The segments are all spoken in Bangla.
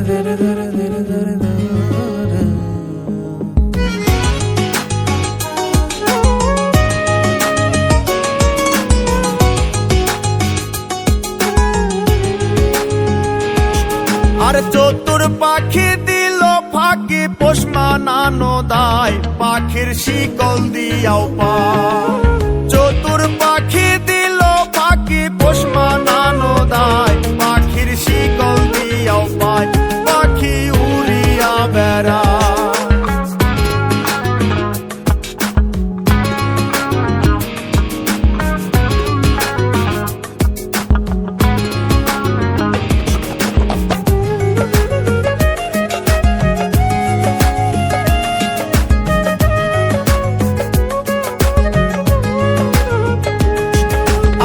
আর চতুর পাখি দিল ফাঁকি পোষ মানানো দায়, পাখির শিকল দিয়াও পায়। চতুর পাখি দিল ফাঁকি পোষ মানানো দায়, পাখির শিকল দিয়াও পায়, পাখি উড়িয়া বেড়ায়।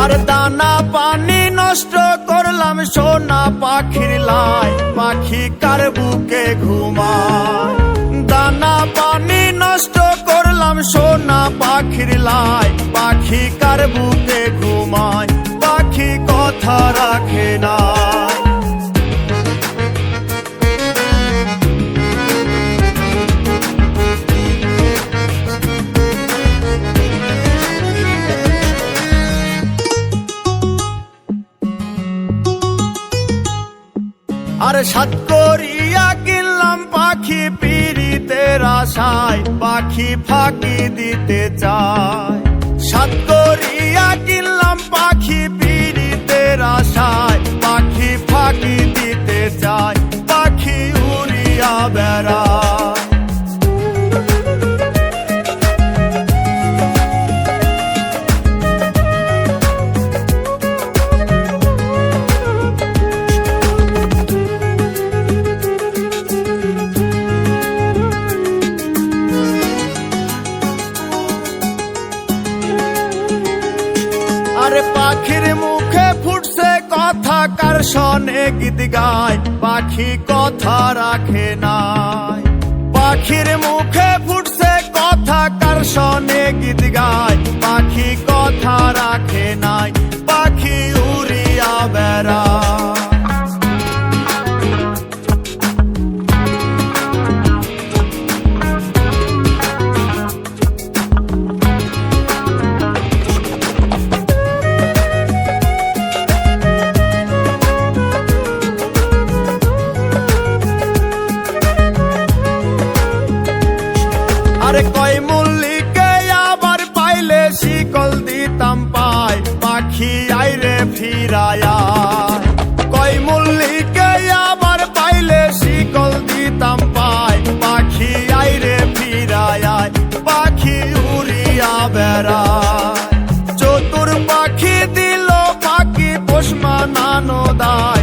আর দানা পানি নষ্ট করলাম সোনা পাখির লাই, পাখি কার বুকে ঘুমায়। দানা পানি নষ্ট করলাম সোনা পাখির লাই, পাখি কার বুকে ঘুমায়, পাখি কথা রাখে না। আর সাত করিয়া কিনলাম পাখি পীড়িতের আশায়, পাখি ফাঁকি দিতে চায়। সাত করিয়া কিনলাম পাখি পীড়িতের আশায়, পাখি ফাঁকি দিতে চায়, পাখি উড়িয়া বেড়ায়। আরে পাখির মুখে ফুটছে কথা, কার শোনে গীত গায়, পাখি কথা রাখে নাই। পাখির মুখে ফুটছে কথা, কার শোনে গীত গায়, পাখি কথা রাখে নাই, পাখি উড়িয়া বেড়ায়। আরে কয় মল্লিকে আবার পাইলে শিকল দিতাম পায়, পাখি আইরে ফিরায়া। কয় মল্লিকে আবার পাইলে শিকল দিতাম পায়, পাখি আইরে ফিরায়া, পাখি উড়িয়া বেড়ায়। চতুর পাখি দিল ফাঁকি পোষ মানানো দায়,